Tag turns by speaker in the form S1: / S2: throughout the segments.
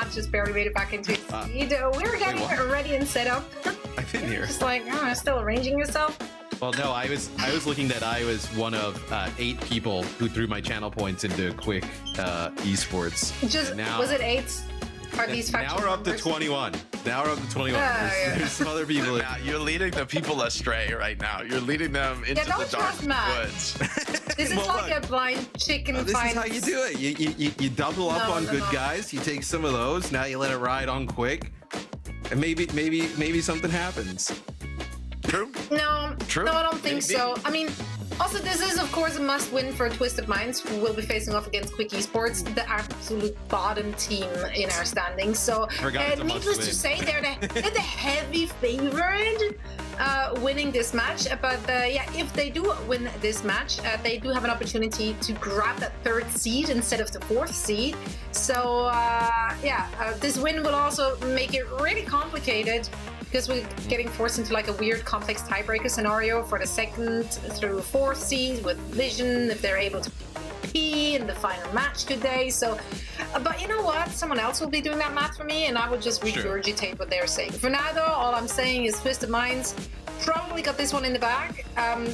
S1: Matt just barely made it back into his feed. We're getting ready and set up.
S2: I've been here.
S1: Just like, still arranging yourself.
S2: Well, no, I was looking that I was one of 8 people who threw my channel points into Quick Esports.
S1: Just now, was it 8? Are these
S2: now we're up to 21. Now we're up to 21. There's some other people.
S3: Now, you're leading the people astray right now. You're leading them into the dark woods.
S1: This is like a blind chicken fight.
S2: This is how you do it. You double up on good guys. You take some of those. Now you let it ride on Quick, and maybe something happens.
S3: True.
S1: No, I don't think so. I mean, also this is of course a must-win for Twisted Minds, who will be facing off against Quick Esports, the absolute bottom team in our standings. So, needless to say, they're the heavy favorite winning this match. But yeah, if they do win this match, they do have an opportunity to grab that 3rd seed instead of the 4th seed. So this win will also make it really complicated, because we're getting forced into like a weird complex tiebreaker scenario for the 2nd through 4th seed with Vision, if they're able to compete in the final match today. So, but you know what? Someone else will be doing that math for me, and I will just regurgitate what they're saying. For now, though, all I'm saying is Twisted Minds probably got this one in the bag.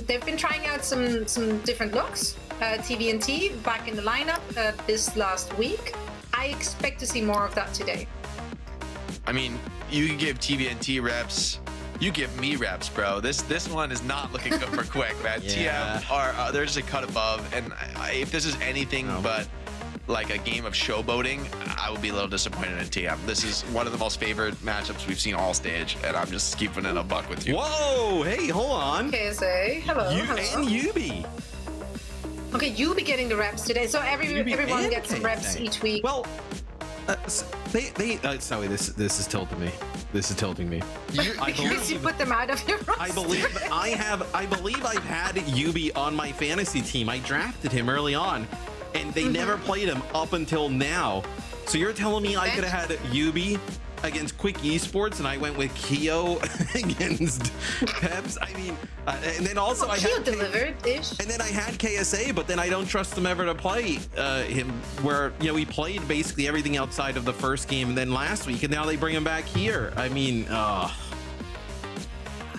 S1: They've been trying out some different looks. TVNT back in the lineup this last week. I expect to see more of that today.
S3: I mean, you can give TVNT reps. You give me reps, bro. This one is not looking good for Quick, man.
S2: Yeah.
S3: TM are they're just a cut above, and if this is anything but like a game of showboating, I would be a little disappointed in TM. This is one of the most favored matchups we've seen all stage, and I'm just keeping it a buck with you.
S2: Whoa! Hey, hold on.
S1: KSA, hello.
S2: And Yubi.
S1: Okay, you'll be getting the reps today, so everyone gets some reps each week.
S2: Well, sorry, this is tilting me. This is tilting me.
S1: Because you put them out of your roster.
S2: I believe I've had Yubi on my fantasy team. I drafted him early on, and they never played him up until now. So you're telling me I could have had Yubi against Quick Esports, and I went with Keo against Peps? I mean, and then also I had
S1: delivered-ish.
S2: And then I had KSA, but then I don't trust them ever to play him. Where he played basically everything outside of the first game, and then last week, and now they bring him back here. I mean,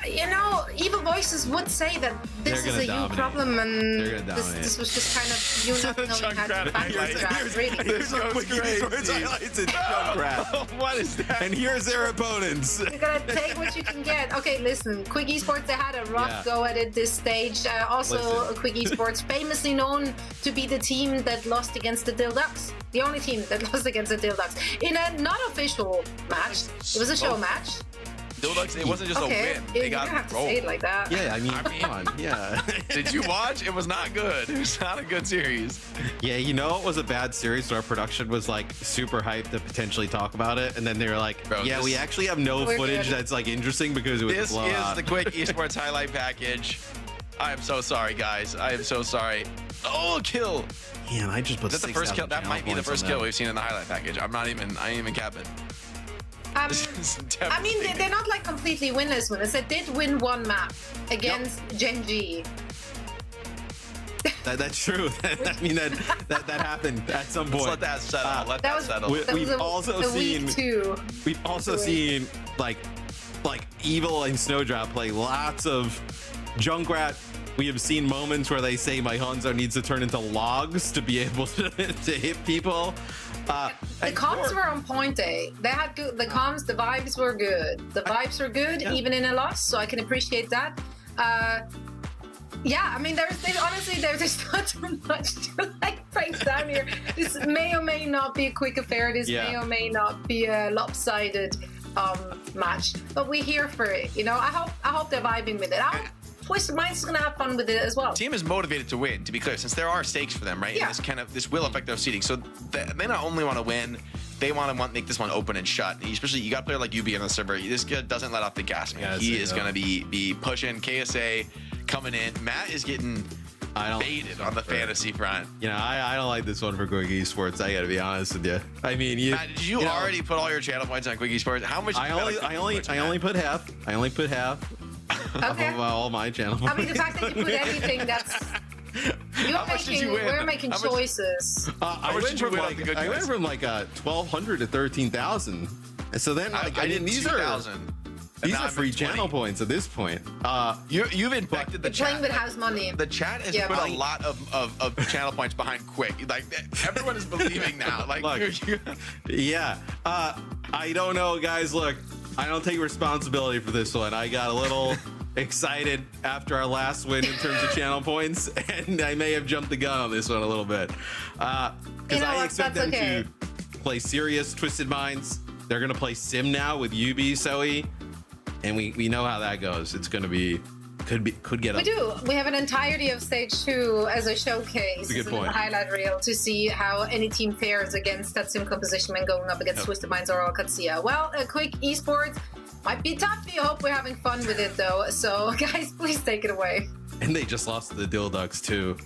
S1: you know, Evil Voices would say that this is a you problem, and this was just kind of you not knowing how to back draft, really.
S2: Here's our Quick Esports highlights in Junkrat.
S3: What is that?
S2: And here's their opponents.
S1: You gotta take what you can get. Okay, listen, Quick Esports, they had a rough go at it this stage. Quick Esports, famously known to be the team that lost against the Dilducks. The only team that lost against the Dilducks in a not official match. It was a show match.
S3: Dilducks, it wasn't just a win. They got
S1: have to say it like that.
S2: Yeah, I mean, come on. Yeah.
S3: Did you watch? It was not good. It was not a good series.
S2: Yeah, you know, it was a bad series. So our production was like super hyped to potentially talk about it, and then they were like, we actually have no footage that's like interesting because it was
S3: This is the Quick Esports highlight package. I am so sorry, guys. I am so sorry. Oh, kill.
S2: Man, I just put
S3: the first kill. That might be the first kill we've seen in the highlight package. I ain't even capping.
S1: I mean, they're not like completely winless. They did win one map against Gen G.
S2: That's true. I mean, that happened at some point.
S3: Let's let that settle. Let that settle.
S2: We've also seen like Evil and Snowdrop play lots of Junkrat. We have seen moments where they say my Hanzo needs to turn into logs to be able to hit people.
S1: The comms were on point, eh? They had good. The comms, the vibes were good. The vibes were good, even in a loss. So I can appreciate that. Yeah, I mean, honestly, there's not too much to like break down here. This may or may not be a quick affair. This may or may not be a lopsided match. But we're here for it. You know, I hope they're vibing with it. Twisted Minds is gonna have fun with it as well.
S3: Team is motivated to win, to be clear, since there are stakes for them, right?
S1: Yeah.
S3: And this will affect their seeding. So they not only want to win, they want to make this one open and shut. Especially you got a player like UB on the server. This guy doesn't let off the gas, man. He is gonna be pushing. KSA coming in. Matt is getting baited on the fantasy front.
S2: You know, I don't like this one for Quick Esports. I gotta be honest with you. I mean,
S3: Matt, did you already put all your channel points on Quick Esports? How much?
S2: I only put half. I only put half.
S1: Okay.
S2: Of all my channel.
S1: I mean, the fact that you put anything, that's We're making choices.
S2: I went from like 1,200 to 13,000. And so then like, I didn't. These are free channel points at this point.
S3: You've infected the chat.
S1: Playing with house money.
S3: The chat has put a lot of channel points behind Quick. Like everyone is believing now. Like,
S2: look, yeah. I don't know, guys. Look, I don't take responsibility for this one. I got a little excited after our last win in terms of channel points, and I may have jumped the gun on this one a little bit. Because I expect them to play serious Twisted Minds. They're gonna play Sim now with UB Zoe. And we know how that goes. It's gonna be could get up.
S1: We do. We have an entirety of stage 2 as a showcase.
S2: That's a good point.
S1: A highlight reel to see how any team fares against that sim composition when going up against Twisted Minds or Alcatsia. Well, a quick esports might be tough. I hope we're having fun with it though. So guys, please take it away.
S2: And they just lost to the Dilducks too.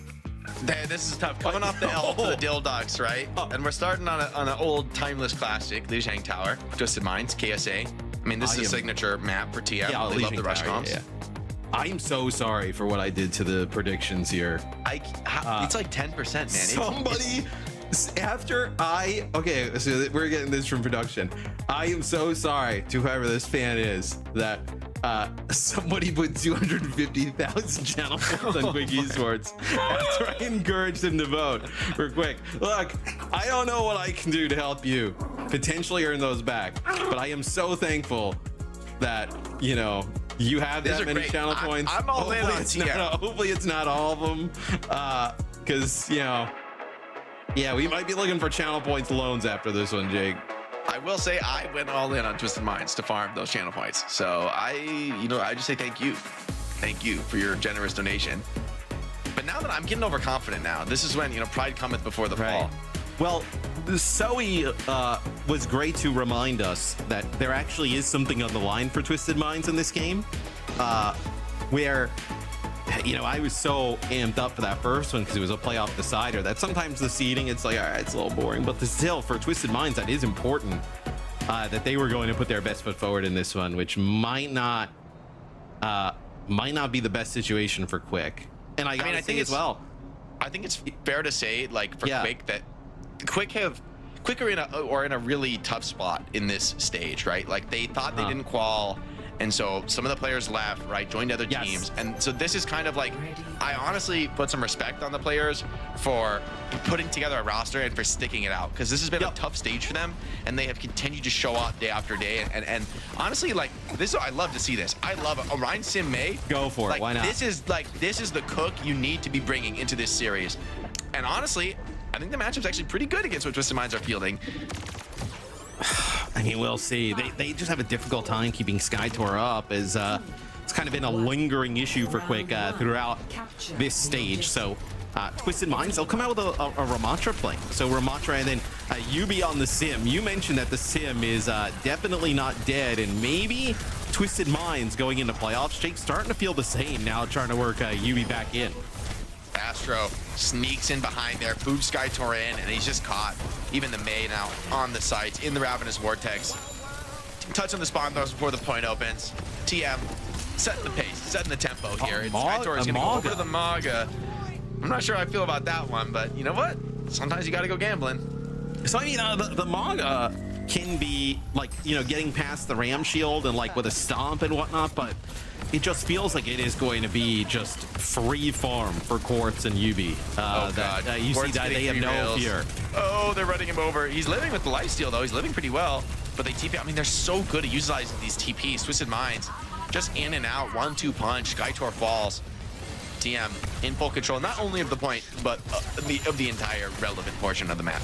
S3: This is tough. Coming off the L to the Dilducks, right? And we're starting on an old timeless classic, Lijiang Tower, Twisted Minds, KSA. I mean, this is a signature map for TM.
S2: Yeah,
S3: they love the rush comps.
S2: Yeah. I'm so sorry for what I did to the predictions here.
S3: It's like 10%, man.
S2: Somebody, okay, so we're getting this from production. I am so sorry to whoever this fan is that somebody put 250,000 channel points on Quick Esports after I encouraged him to vote for Quick. Look, I don't know what I can do to help you potentially earn those back, but I am so thankful that, you know, you have that many channel points.
S3: I'm all in on TM.
S2: Hopefully it's not all of them, because, you know, yeah, we might be looking for channel points loans after this one, Jake.
S3: I will say I went all in on Twisted Minds to farm those channel points. So I just say thank you. Thank you for your generous donation. But now that I'm getting overconfident now, this is when, you know, pride cometh before the fall.
S2: Well, Zoe was great to remind us that there actually is something on the line for Twisted Minds in this game, where, you know, I was so amped up for that first one because it was a playoff decider that sometimes the seeding, it's like, all right, it's a little boring, but still for Twisted Minds, that is important, that they were going to put their best foot forward in this one, which might not be the best situation for Quick. And I think as well,
S3: I think it's fair to say, like, for Quick, that Quick are in a really tough spot in this stage, right? Like, they thought they didn't qual, and so some of the players left, right, joined other teams. And so this is kind of like, I honestly put some respect on the players for putting together a roster and for sticking it out, because this has been a tough stage for them, and they have continued to show up day after day. And honestly, like, this, I love to see this. I love it. Orion Sim May,
S2: go for it. Why not?
S3: This is the cook you need to be bringing into this series. And honestly, I think the matchup's actually pretty good against what Twisted Minds are fielding.
S2: I mean, we'll see. They just have a difficult time keeping SkyTour up, as it's kind of been a lingering issue for Quick throughout this stage. So Twisted Minds, they'll come out with a Ramatra play. So Ramatra and then UB on the Sim. You mentioned that the Sim is definitely not dead, and maybe Twisted Minds going into playoffs, Jake's starting to feel the same now, trying to work UB back in.
S3: Astro sneaks in behind there, boots SkyTour in, and he's just caught. Even the May now on the sites in the Ravenous Vortex. Touch on the spawn throws before the point opens. TM setting the pace, setting the tempo here. SkyTour is going to go over to the Maga. I'm not sure how I feel about that one, but you know what? Sometimes you got to go gambling.
S2: So I mean, the Maga can be like, you know, getting past the Ram Shield and like with a stomp and whatnot, but it just feels like it is going to be just free farm for Quartz and UB. You see that they have no fear.
S3: Oh, they're running him over. He's living with the lifesteal though. He's living pretty well, but they TP. I mean, they're so good at utilizing these TPs. Twisted Minds, just in and out, 1-2 punch. SkyTour falls. TM in full control, not only of the point, but of the entire relevant portion of the map.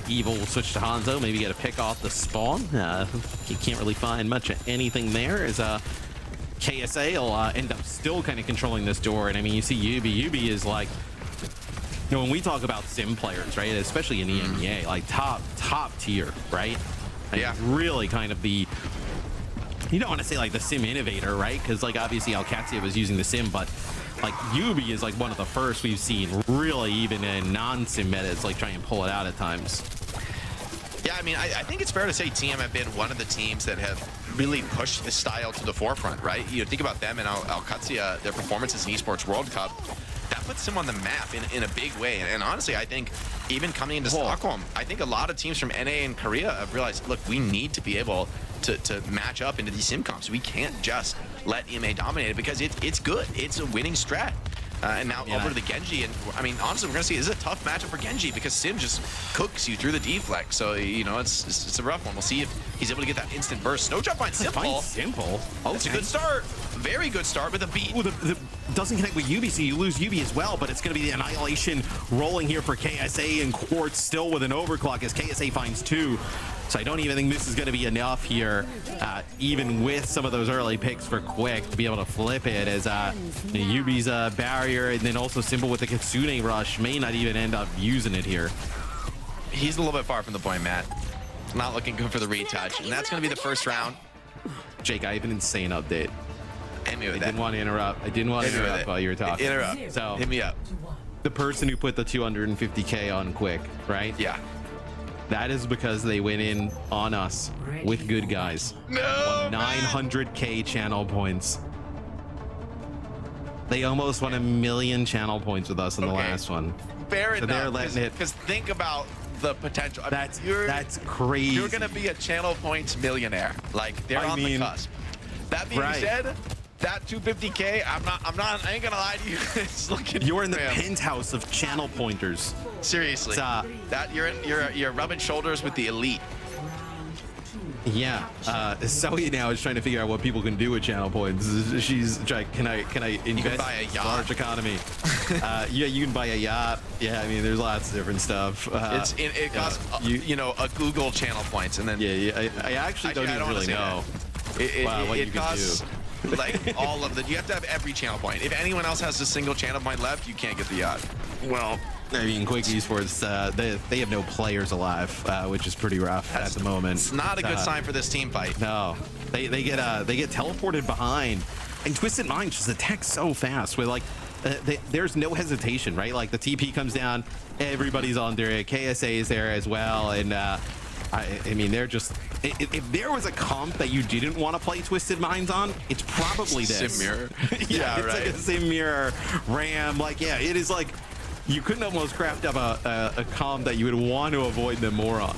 S2: Evil will switch to Hanzo, maybe get a pick off the spawn. You can't really find much of anything there, as KSA will end up still kind of controlling this door. And I mean, you see UB is like, you know, when we talk about sim players, right, especially in EMEA, like top tier, right? Like, really kind of the, you don't want to say like the sim innovator, right? Because like obviously Alcatsia was using the sim, but like UB is like one of the first we've seen really, even in non-sim metas, like try and pull it out at times.
S3: Yeah, I mean, I think it's fair to say TM have been one of the teams that have really pushed this style to the forefront, right? You know, think about them and Alcatsia, their performances in Esports World Cup. That puts him on the map in a big way. And honestly, I think even coming into Stockholm, I think a lot of teams from NA and Korea have realized, look, we need to be able to match up into these sim comps. We can't just let EMEA dominate it because it's good. It's a winning strat. And now over to the Genji, and I mean, honestly, we're gonna see this is a tough matchup for Genji because Sim just cooks you through the deflect. So you know, it's a rough one. We'll see if he's able to get that instant burst. Snowdrop finds Simple.
S2: Okay.
S3: It's a good start. Very good start with a beat.
S2: Ooh, doesn't connect with Yubi, so you lose Yubi as well, but it's going to be the Annihilation rolling here for KSA, and Quartz still with an overclock as KSA finds 2. So I don't even think this is going to be enough here, even with some of those early picks for Quick to be able to flip it, as Yubi's barrier and then also Simple with the Kitsune rush may not even end up using it here.
S3: He's a little bit far from the point, Matt. Not looking good for the retouch, and that's going to be the first round.
S2: Jake, I have an insane update.
S3: Hit me with
S2: I didn't want to interrupt. I didn't want to interrupt while you were talking.
S3: Interrupt.
S2: So
S3: hit me up.
S2: The person who put the 250K on Quick, right?
S3: Yeah.
S2: That is because they went in on us with good guys.
S3: No,
S2: 900K channel points. They almost won 1 million channel points with us in the last one.
S3: Fair enough.
S2: They're letting it.
S3: Because think about the potential.
S2: That's crazy.
S3: You're gonna be a channel points millionaire. Like they're on the cusp. That being said, that 250K, I ain't gonna lie to you. It's looking.
S2: You're in the penthouse of channel pointers.
S3: Seriously, that you're rubbing shoulders with the elite.
S2: Yeah, Zoe now is trying to figure out what people can do with channel points. She's trying, can I invest?
S3: You can buy a yacht.
S2: Large economy. Yeah, you can buy a yacht. Yeah, I mean, there's lots of different stuff.
S3: It costs you know, a Google channel points, and then
S2: I actually don't even really know what you
S3: costs
S2: can do.
S3: like all of the. You have to have every channel point. If anyone else has a single channel point left, you can't get the yacht.
S2: Well, I mean, Quick Esports, they have no players alive, which is pretty rough at the moment.
S3: It's not a good sign for this team fight.
S2: No, they get teleported behind, and Twisted Minds just attacks so fast with like, there's no hesitation, right? Like the TP comes down, everybody's on there. KSA is there as well, and I mean, they're just. If there was a comp that you didn't want to play Twisted Minds on, it's probably this.
S3: Sim mirror.
S2: Yeah, it's like a Sim mirror, Ram. Like, yeah, it is like. You couldn't almost craft up a comp that you would want to avoid them more on.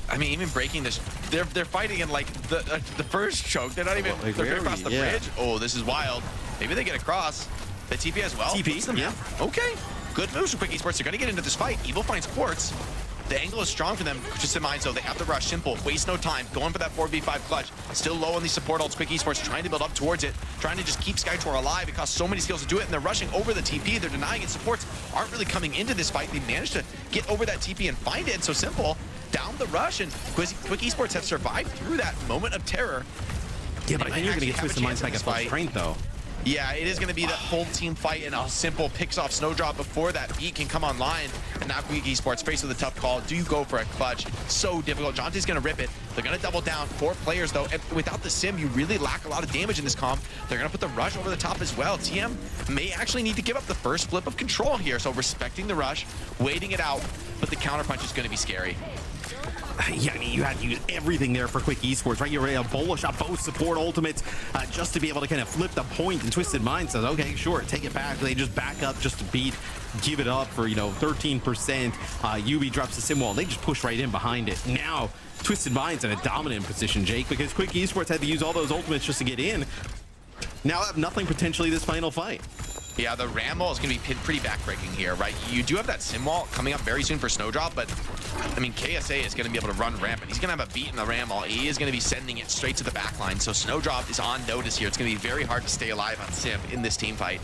S3: I mean, even breaking this, they're fighting in like the first choke. They're not even they're across the bridge. Oh, this is wild. Maybe they get across. The TP as well.
S2: TP, yeah.
S3: Okay, good moves for Quick Esports. They're gonna get into this fight. Evil finds Quartz. The angle is strong for them, just in mind, so they have to rush. Simple, waste no time, going for that 4v5 clutch. Still low on the support ults. Quick Esports trying to build up towards it, trying to just keep Skytor alive. It costs so many skills to do it, and they're rushing over the TP. They're denying it. Supports aren't really coming into this fight. They managed to get over that TP and find it. So Simple down the rush, and Quick Esports have survived through that moment of terror.
S2: Yeah, but I think you're going to get Twisted Minds back at full strength, though.
S3: Yeah, it is going to be that full team fight, and a Simple picks off Snowdrop before that beat can come online. And now Quick Esports faced with a tough call. Do you go for a clutch? So difficult. Jonte's going to rip it. They're going to double down. 4 players, though. And without the sim, you really lack a lot of damage in this comp. They're going to put the rush over the top as well. TM may actually need to give up the first flip of control here. So respecting the rush, waiting it out, but the counterpunch is going to be scary.
S2: Yeah, I mean, you had to use everything there for Quick Esports, right? You're ready to bullish up both support ultimates just to be able to kind of flip the point. And Twisted Mind says, okay, sure, take it back. They just back up just to beat, give it up for, 13%. Yubi drops the sim wall. They just push right in behind it. Now, Twisted Mind's in a dominant position, Jake, because Quick Esports had to use all those ultimates just to get in. Now have nothing potentially this final fight.
S3: Yeah, the ram wall is going to be pretty backbreaking here, right? You do have that sim wall coming up very soon for Snowdrop, but I mean, KSA is going to be able to run ramp, and he's going to have a beat in the ram wall. He is going to be sending it straight to the back line. So Snowdrop is on notice here. It's going to be very hard to stay alive on sim in this team fight.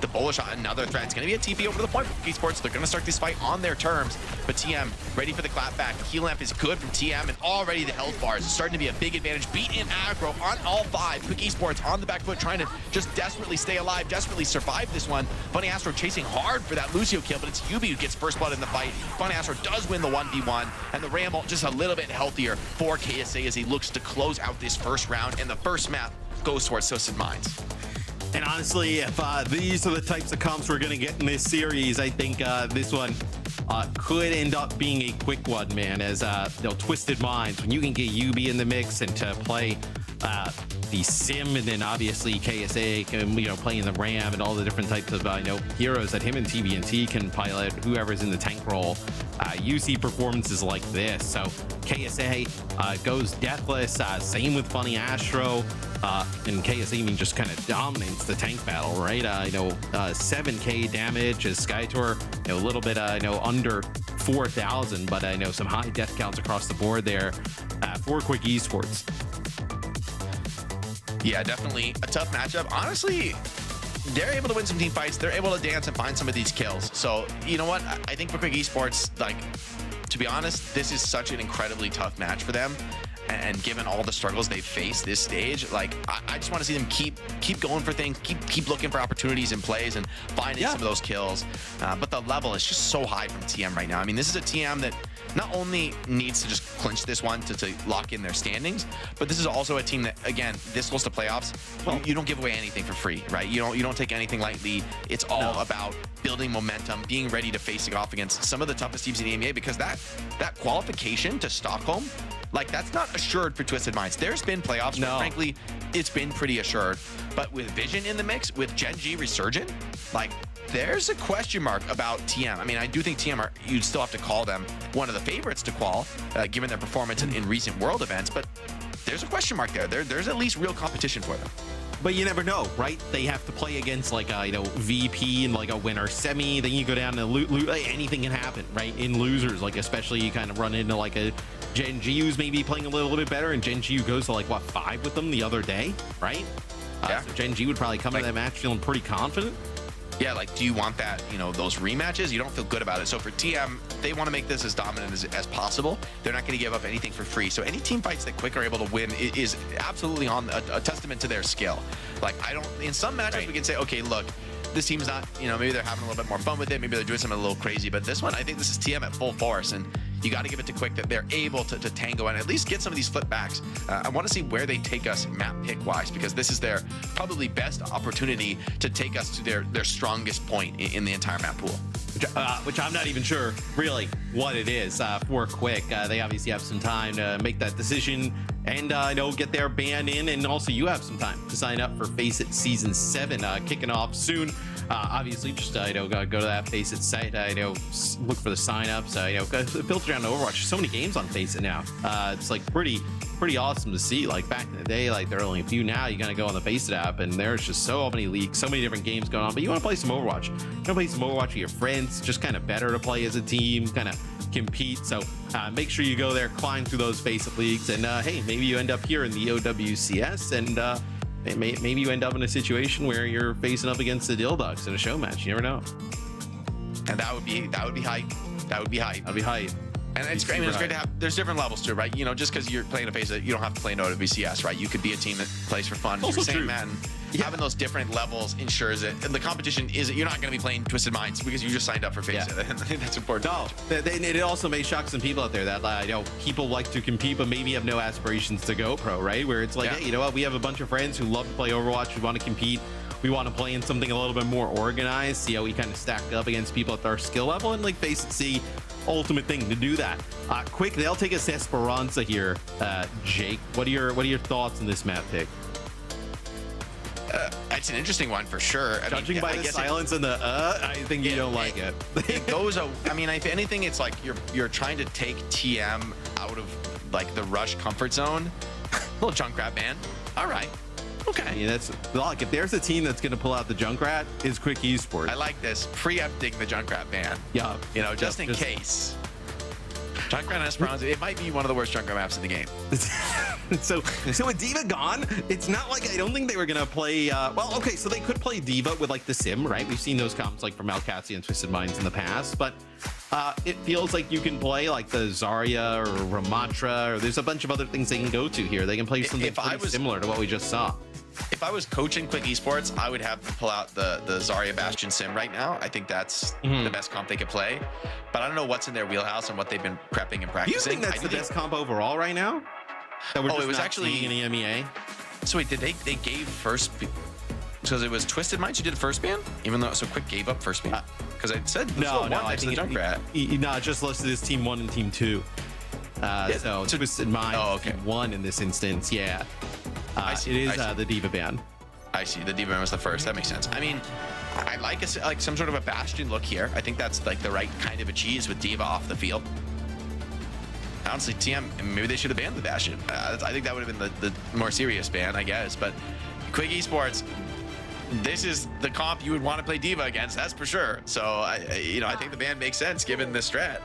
S3: The bullish on another threat. It's going to be a TP over the point for Esports. They're going to start this fight on their terms. But TM ready for the clap back. Heal lamp is good from TM, and already the health bars is starting to be a big advantage. Beat in aggro on all 5. Quick Esports on the back foot, trying to just desperately stay alive, desperately survive this one. Funny Astro chasing hard for that Lucio kill, but it's Yubi who gets first blood in the fight. Funny Astro does win the 1v1, and the Ramble just a little bit healthier for KSA as he looks to close out this first round, and the first map goes towards Twisted Minds.
S2: And honestly, if these are the types of comps we're going to get in this series, I think this one could end up being a quick one, man, as Twisted Minds, when you can get Yubi in the mix and to play the sim, and then obviously KSA can, you know, playing the RAM and all the different types of heroes that him and TBNT can pilot, whoever's in the tank role. You see performances like this. So KSA goes deathless. Same with Funny Astro. And KSA, I mean, just kind of dominates the tank battle, right? 7k damage as Skytour, a little bit under 4,000, but some high death counts across the board there for Quick Esports.
S3: Yeah, definitely a tough matchup. Honestly, they're able to win some team fights. They're able to dance and find some of these kills. So, you know what? I think for Quick Esports, like, to be honest, this is such an incredibly tough match for them. And given all the struggles they've faced this stage, like, I just want to see them keep going for things, keep looking for opportunities and plays and finding some of those kills. But the level is just so high from TM right now. I mean, this is a TM that not only needs to just clinch this one to lock in their standings, but this is also a team that, again, this close to playoffs, you don't give away anything for free, right? You don't take anything lightly. It's all about building momentum, being ready to face it off against some of the toughest teams in the EMEA, because that qualification to Stockholm, like, that's not assured for Twisted Minds. There's been playoffs, but frankly, it's been pretty assured. But with Vision in the mix, with Gen G resurgent, like, there's a question mark about TM. I mean, I do think TM you'd still have to call them one of the favorites to qual, given their performance in recent World events. But there's a question mark there. There's at least real competition for them.
S2: But you never know, right? They have to play against like a VP and like a winner semi. Then you go down to anything can happen, right? In losers, like especially you kind of run into like a Gen G who's maybe playing a little bit better, and Gen G goes to like what 5 with them the other day, right? So Gen G would probably come into that match feeling pretty confident.
S3: Yeah, like, do you want that, those rematches? You don't feel good about it. So for TM, they want to make this as dominant as possible. They're not going to give up anything for free. So any team fights that Quick are able to win is absolutely on a testament to their skill. Like, in some matches we can say, okay, look, this team's not, maybe they're having a little bit more fun with it. Maybe they're doing something a little crazy. But this one, I think this is TM at full force. And you got to give it to Quick that they're able to tango and at least get some of these flip backs. I want to see where they take us map pick wise, because this is their probably best opportunity to take us to their strongest point in the entire map pool.
S2: Which I'm not even sure really what it is for Quick. They obviously have some time to make that decision and get their band in, and also you have some time to sign up for FACEIT Season 7 kicking off soon. Obviously, just go to that FACEIT site. Look for the signups. Filter down to Overwatch. So many games on FACEIT now. It's like pretty awesome to see. Like back in the day, like there are only a few now. You gotta go on the FACEIT app, and there's just so many leagues, so many different games going on. But you want to play some Overwatch. You want to play some Overwatch with your friends. Just kind of better to play as a team, kind of compete. So make sure you go there, climb through those FACEIT leagues, and hey, maybe you end up here in the OWCS, and maybe you end up in a situation where you're facing up against the Dilducks in a show match. You never know.
S3: And that would be hype. That would be hype.
S2: That'd be hype.
S3: And it's great. I mean, it's great to have. There's different levels to it, right? Just because you're playing a FACEIT, you don't have to play an OWCS, right? You could be a team that plays for fun.
S2: Also
S3: saying
S2: true.
S3: that, and having those different levels ensures it. And the competition is you're not going to be playing Twisted Minds because you just signed up for FACEIT. I think that's important.
S2: No, it also may shock some people out there that people like to compete, but maybe have no aspirations to go pro, right? Where it's like, hey, you know what? We have a bunch of friends who love to play Overwatch. We want to compete. We want to play in something a little bit more organized. See how we kind of stack up against people at our skill level, and like FACEIT C, ultimate thing to do that. Quick, they'll take us to Esperança here. Jake, what are your thoughts on this map pick?
S3: It's an interesting one for sure.
S2: Judging by the silence and the I think you don't like it.
S3: It goes. I mean, if anything, it's like you're trying to take TM out of like the rush comfort zone. Little Junkrat man. All right. Okay.
S2: I mean, that's look. If there's a team that's going to pull out the Junkrat, is Quick Esports.
S3: I like this, preempting the Junkrat ban.
S2: Yeah.
S3: Just in case. Junkrat and Esperança, it might be one of the worst Junkrat maps in the game.
S2: so with D.Va gone, it's not like I don't think they were gonna play. Well, okay, so they could play D.Va with like the sim, right? We've seen those comps like from Alcatsi and Twisted Minds in the past, but it feels like you can play like the Zarya or Ramatra, or there's a bunch of other things they can go to here. They can play something similar to what we just saw.
S3: If I was coaching Quick Esports, I would have to pull out the Zarya Bastion sim right now. I think that's the best comp they could play. But I don't know what's in their wheelhouse and what they've been prepping and practicing.
S2: You think that's the best comp overall right now? That we're just
S3: it was
S2: not
S3: actually
S2: seeing in EMEA.
S3: So wait, they gave first because it was Twisted Minds who did first ban, even though Quick gave up first ban because I said
S2: no, I think
S3: Junkrat.
S2: It just listed as Team 1 and Team 2. So Twisted Minds Team 1 in this instance, yeah. it is the D.Va ban.
S3: I see. The D.Va ban was the first. That makes sense. I mean, I like some sort of a Bastion look here. I think that's like the right kind of a cheese with D.Va off the field. Honestly, TM, maybe they should have banned the Bastion. I think that would have been the more serious ban, I guess. But Quick Esports, this is the comp you would want to play D.Va against, that's for sure. So I think the ban makes sense given the strat.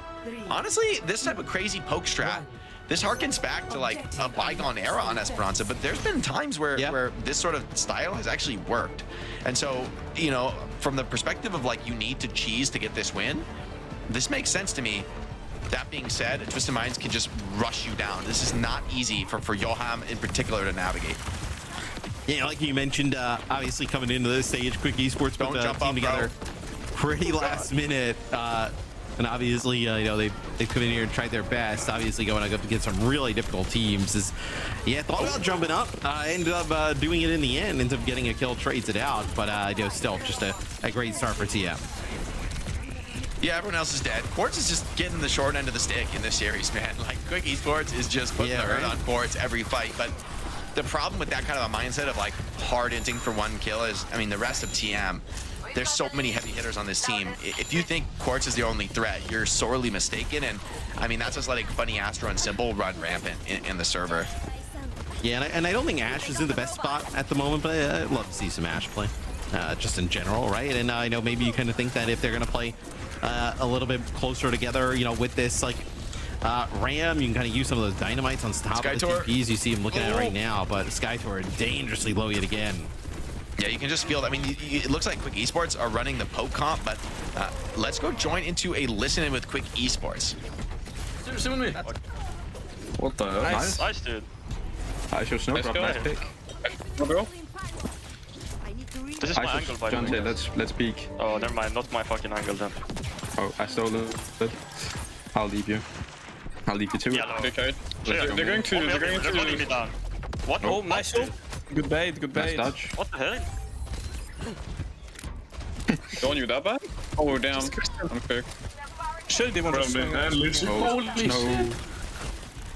S3: Honestly, this type of crazy poke strat, this harkens back to like a bygone era on Esperança, but there's been times where this sort of style has actually worked. And so, from the perspective of like you need to cheese to get this win, this makes sense to me. That being said, Twisted Minds can just rush you down. This is not easy for Yoham in particular to navigate.
S2: Yeah, like you mentioned, obviously coming into this stage, Quick Esports put the team together pretty last minute. And obviously, they've come in here and tried their best. Obviously, going up against some really difficult teams. Thought about jumping up. Ended up doing it in the end. Ended up getting a kill, trades it out. But still, just a great start for TM.
S3: Yeah, everyone else is dead. Quartz is just getting the short end of the stick in this series, man. Like, Quick Esports is just putting the hurt on Quartz every fight. But the problem with that kind of a mindset of like hard inting for one kill is, I mean, the rest of TM, there's so many heavy hitters on this team. If you think Quartz is the only threat, you're sorely mistaken. And I mean, that's just letting Funny Astro and Simple run rampant in the server.
S2: Yeah, and I don't think Ash is in the best spot at the moment, but I'd love to see some Ash play, just in general, right? And I know maybe you kind of think that if they're going to play a little bit closer together, with this like Ram, you can kind of use some of those dynamites on top of the TPs you see him looking at right now, but Skytor dangerously low yet again.
S3: Yeah, you can just feel, I mean, it looks like Quick Esports are running the poke comp, but let's go join into a listen in with Quick Esports.
S4: What the hell?
S5: Nice dude.
S4: I should snow drop, nice pick.
S5: This is my angle, by the way.
S4: Let's peek.
S5: Oh, never mind, not my fucking angle then.
S4: Oh, I stole it. I'll leave you. I'll leave you too.
S5: Yeah, no.
S6: Okay. They're going to.
S5: They're running me down. What?
S6: Oh, nice. Good bait. Good bait.
S4: Nice dodge.
S5: What the hell?
S6: Don't you that bad? Oh, damn. Unfair.
S7: Should they want to swing?
S4: Holy no.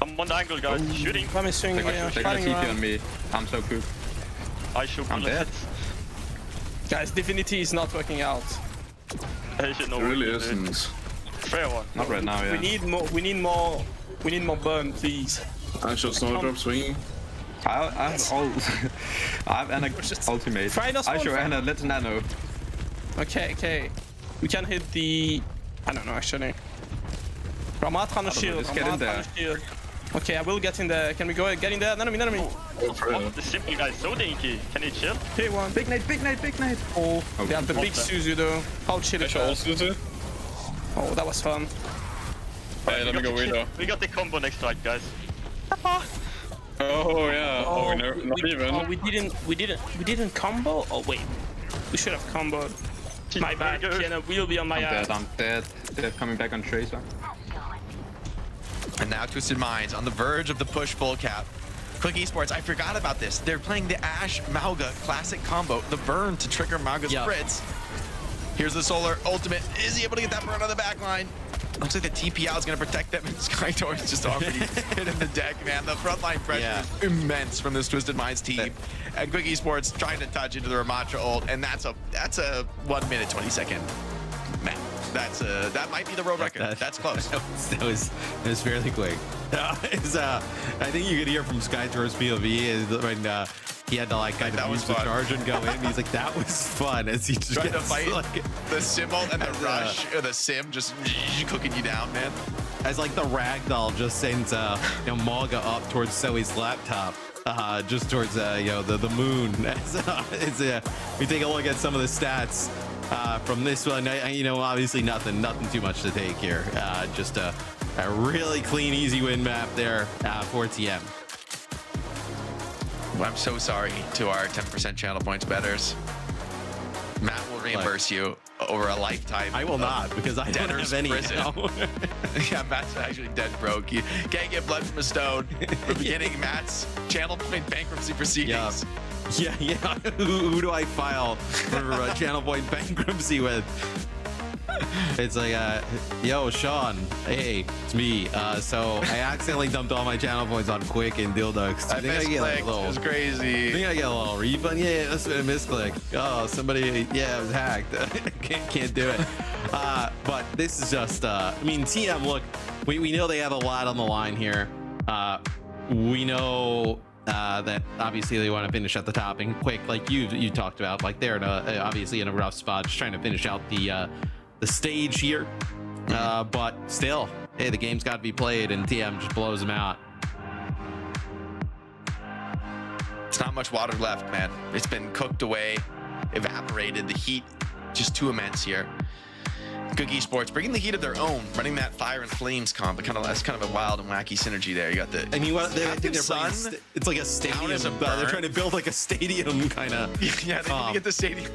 S5: I'm on the angle, guys. Shooting.
S7: Let me swing.
S4: They're gonna TP on me. I'm so cooked.
S5: I shoot.
S4: I'm dead.
S7: Guys, Divinity is not working out.
S6: It really isn't.
S5: Fair one.
S4: Not right now, yeah.
S7: We need more burn, please.
S6: I shall snowdrop swinging.
S4: I have all. I have an ultimate. I show Anna. Let's nano.
S7: Okay. We can hit the. I don't know actually. Ramat on the shield.
S4: Just get in there.
S7: Okay, I will get in there. Can we get in there? Nano me.
S5: Oh, the simple guy is so dinky. Can he chill?
S7: Hit one.
S4: Big nade.
S7: Oh, they have the big Suzu though. How chill is that? Oh, that was fun.
S6: Hey, let me go with her.
S5: We got the combo next strike, guys.
S6: Oh yeah. Oh, no, not even.
S7: Oh, we didn't combo. Oh wait, we should have comboed. My bad. Kiana will be on my ass.
S4: I'm dead. They're coming back on Tracer.
S3: And now Twisted Minds on the verge of the push full cap. Quick Esports, I forgot about this. They're playing the Ashe Mauga classic combo, the burn to trigger Mauga's Spritz. Here's the solar ultimate. Is he able to get that burn on the back line? Looks like the TPL is going to protect them, and Skytor is just already hitting the deck, man. The frontline pressure is immense from this Twisted Minds team. And Quick Esports trying to touch into the Ramatra ult, and that's a 1 minute 20-second map. That might be the world record. That's close.
S2: It was fairly quick. I think you could hear from Skytor's POV is when he had to like kind of use the charge and go in. He's like, that was fun as he just
S3: tried to
S2: gets,
S3: fight
S2: like,
S3: the symbol and the rush or the sim just cooking you down, man.
S2: As like the ragdoll just sends Mauga up towards Zoe's laptop. Just towards the moon. We take a look at some of the stats from this one. Obviously nothing too much to take here. Just a really clean, easy win map there for TM.
S3: I'm so sorry to our 10% channel points betters. Matt will reimburse you over a lifetime.
S2: I will not, because I don't have any.
S3: Yeah, Matt's actually dead broke. You can't get blood from a stone. We're beginning Matt's channel point bankruptcy proceedings.
S2: Yeah. Who do I file for channel point bankruptcy with? It's like, yo, Sean, hey, it's me. So I accidentally dumped all my channel points on Quick and Dildux.
S3: I misclicked. It was crazy.
S2: I think I get a little refund. Yeah, that's been a misclick. Oh, somebody, yeah, it was hacked. can't do it. But this is just, I mean, TM, look, we know they have a lot on the line here. We know that obviously they want to finish at the top, and Quick, like you talked about, like they're obviously in a rough spot, just trying to finish out the stage here. But still, hey, the game's got to be played, and TM just blows them out.
S3: It's not much water left, man. It's been cooked away, evaporated. The heat just too immense here. Good Esports bringing the heat of their own, running that Fire and Flames comp. That's kind of a wild and wacky synergy there. You got the.
S2: I mean, what I think they're
S3: Sun,
S2: playing, it's like a stadium. They're trying to build like a stadium kind of.
S3: Yeah, they need to get the stadium.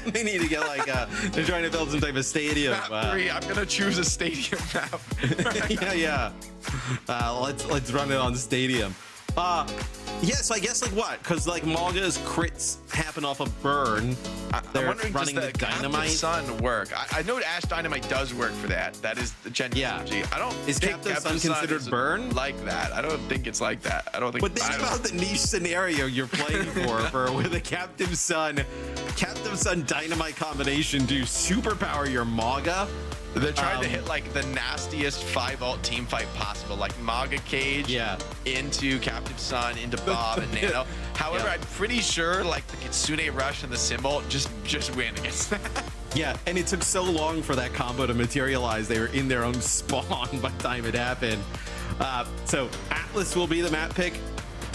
S2: They need to get like they're trying to build some type of stadium.
S3: Map 3, I'm gonna choose a stadium map.
S2: Yeah. Let's run it on stadium. Yeah, so I guess like what? Because like Malga's crits happen off of burn.
S3: I'm wondering,
S2: running
S3: does the
S2: dynamite
S3: Sun work? I know Ash Dynamite does work for that. That is the gen synergy. I don't.
S2: Is
S3: think
S2: Captain Sun considered burn?
S3: Like that? I don't think it's like that. I don't think.
S2: But think about the niche scenario you're playing for with a Captain Sun Dynamite combination to superpower your Malga.
S3: They're trying to hit like the nastiest 5-ult team fight possible, like Maga Cage into Captive Sun, into Bob and Nano. However, I'm pretty sure like the Kitsune Rush and the Symbol just win against that.
S2: Yeah, and it took so long for that combo to materialize. They were in their own spawn by the time it happened. So Aatlis will be the map pick.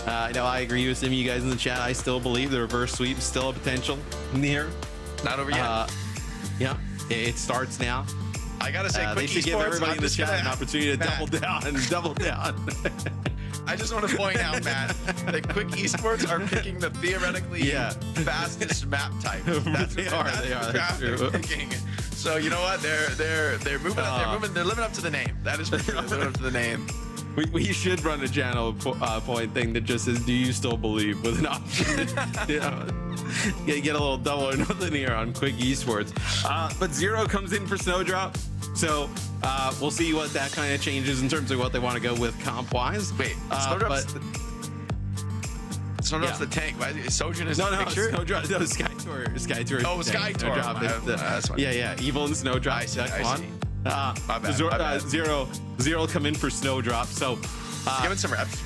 S2: I know I agree with some of you guys in the chat. I still believe the reverse sweep is still a potential here.
S3: Not over yet.
S2: Yeah, it starts now.
S3: I gotta say,
S2: they should give everybody in the chat an opportunity to double down.
S3: I just want to point out, Matt, that Quick Esports are picking the theoretically fastest map type. That's
S2: they are.
S3: That's true. Picking. So you know what? They're moving. They're living up to the name. That is for sure. Living up to the name.
S2: We should run a channel point thing that just says, "Do you still believe?" with an option. Get a little double or nothing here on Quick Esports. But Zero comes in for Snowdrop, so we'll see what that kind of changes in terms of what they want to go with comp wise.
S3: Wait, Snowdrop's the tank. Why is Sojourn is
S2: no,
S3: Snowdrop?
S2: No, Sky Tour.
S3: Oh, Sky Tour.
S2: That's one. Yeah. Evil and Snowdrop.
S3: I see.
S2: My bad. Zero will come in for Snowdrop. So
S3: give it some reps.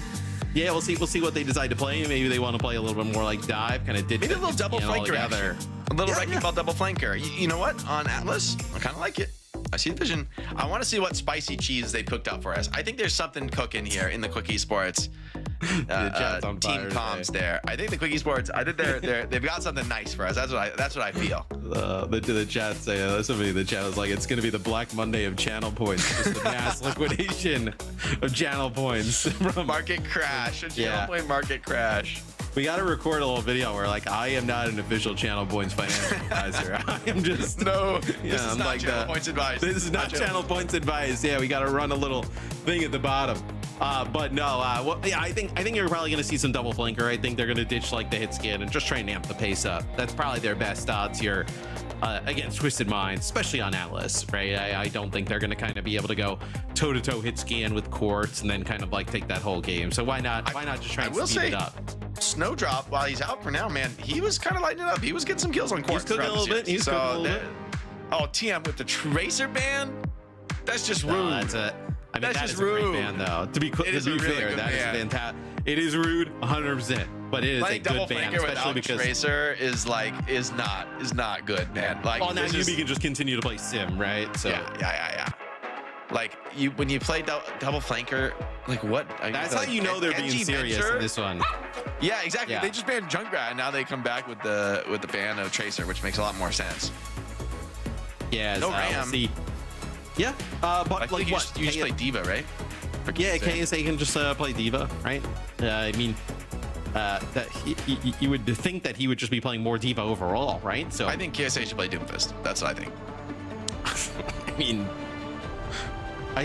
S2: Yeah, we'll see what they decide to play. Maybe they want to play a little bit more like dive, kind of ditch
S3: maybe a little double flanker together. A little wrecking ball double flanker. You know what? On Aatlis, I kind of like it. I see the vision. I want to see what spicy cheese they cooked up for us. I think there's something cooking here in the Quick Esports team comms there. I think the Quick Esports. I think they've got something nice for us. That's what I feel.
S2: The chat say somebody in the chat was like, it's gonna be the Black Monday of channel points, just the mass liquidation of channel points from
S3: market crash. A channel point market crash.
S2: We got to record a little video where like I am not an official channel points financial advisor. I am just
S3: this is not channel points advice.
S2: This is not channel points advice. Yeah, we got to run a little thing at the bottom. But no, I think you're probably going to see some double flanker. I think they're going to ditch like the hit scan and just try and amp the pace up. That's probably their best odds here against Twisted Minds, especially on Aatlis, right? I don't think they're going to kind of be able to go toe-to-toe hit scan with Quartz and then kind of like take that whole game. So why not just try and speed it up?
S3: Snowdrop, while he's out for now, man, he was kind of lighting it up. He was getting some kills on Quartz.
S2: He's cooking a little bit. He's cooking a little bit.
S3: Oh, TM with the Tracer ban? That's just rude.
S2: That's it. I mean, that is a great ban, though. To be fair, that is fantastic. It is rude, 100%, but it is a good ban, especially because
S3: Tracer is not good, man. Like,
S2: well, now Yubi can just continue to play Sim, right? So
S3: yeah. Like when you play double flanker, like what?
S2: That's how you know they're being serious in this one.
S3: Yeah, exactly. They just banned Junkrat, and now they come back with the ban of Tracer, which makes a lot more sense.
S2: Yeah,
S3: no Ram.
S2: See. Yeah, but like
S3: you just play Diva, right?
S2: Yeah, KSA can just play Diva, right? I mean, that you would think that he would just be playing more Diva overall, right? So
S3: I think KSA should play Doomfist. That's what I think.
S2: I mean, I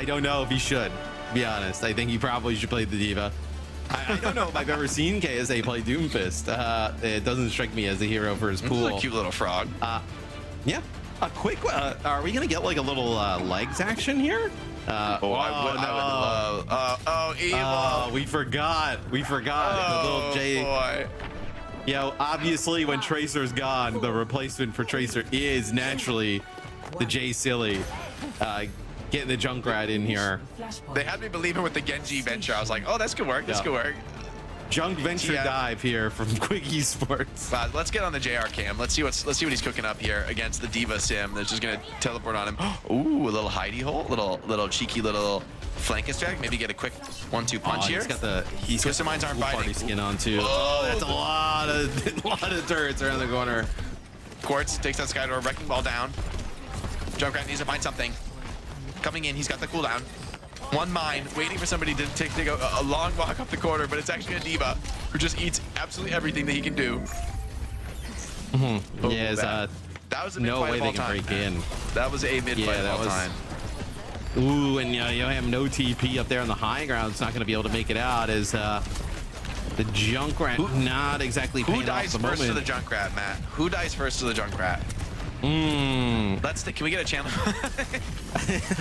S2: don't know if he should, to be honest. I think he probably should play the Diva. I don't know if I've ever seen KSA play Doomfist. It doesn't strike me as a hero for his pool.
S3: He's a cute little frog.
S2: Yeah. A quick. Are we gonna get like a little legs action here?
S3: I would love. Evil.
S2: We forgot. The little J.
S3: Boy.
S2: Yo, obviously, when Tracer's gone, the replacement for Tracer is naturally the J Silly. Getting the Junkrat in here.
S3: They had me believing with the Genji venture. I was like, oh, that's good work. This could work.
S2: Junk venture dive here from Quick Esports.
S3: Let's get on the JR cam. Let's see what he's cooking up here against the Diva Sim. That's just gonna teleport on him. Ooh, a little hidey hole, little cheeky little flank attack. Maybe get a quick 1-2 punch here.
S2: He's got
S3: Twisted Minds aren't
S2: party
S3: biting.
S2: skin on too. Oh, that's a lot of turrets around the corner.
S3: Quartz takes that Sky Door, wrecking ball down. Junkrat needs to find something. Coming in, he's got the cooldown. One mine, waiting for somebody to take a long walk up the corner, but it's actually a Diva who just eats absolutely everything that he can do.
S2: Yeah,
S3: that was a
S2: no
S3: mid-fight
S2: way
S3: of all
S2: they can
S3: time.
S2: break in.
S3: That was a mid-fight of all time.
S2: Ooh, and you have no TP up there on the high ground. It's not going to be able to make it out as the Junkrat not exactly paying off the moment.
S3: Who dies first to the Junkrat, Matt? Who dies first to the Junkrat? Can we get a channel?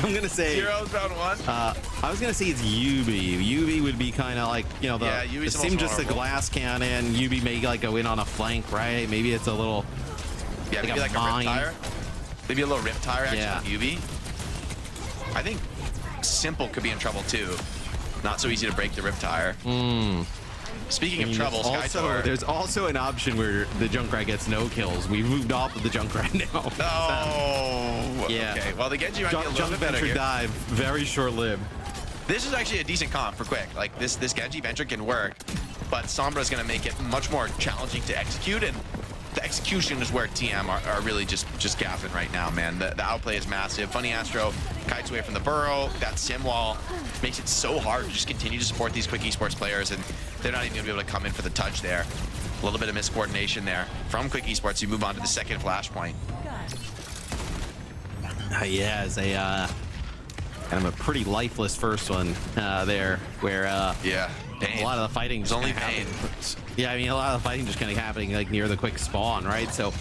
S2: I'm gonna say
S3: Zero's round 1.
S2: I was gonna say it's Yubi. Yubi would be kind of like, you know, the Sim just a glass cannon. Yubi may like go in on a flank, right? Maybe it's a little
S3: maybe like a Riptire. Maybe a little Riptire action with Yubi. I think Simple could be in trouble too. Not so easy to break the Riptire. Speaking of trouble,
S2: there's also an option where the Junkrat gets no kills. We've moved off of the Junkrat now.
S3: Oh,
S2: yeah.
S3: Okay. Well, the Genji might be a little bit better here.
S2: dive, very short-lived.
S3: This is actually a decent comp for Quick. Like this Genji venture can work, but Sombra is going to make it much more challenging to execute, and the execution is where TM are really just gaffing right now, man. The outplay is massive. Funny Astro kites away from the burrow. That sim wall makes it so hard to just continue to support these Quick Esports players, and they're not even going to be able to come in for the touch there. A little bit of miscoordination there from Quick Esports. You move on to the second flashpoint.
S2: Yeah, it's a kind of a pretty lifeless first one there, where a lot of the fighting just
S3: only pain.
S2: Yeah, I mean, a lot of the fighting just kind of happening like near the quick spawn, right? So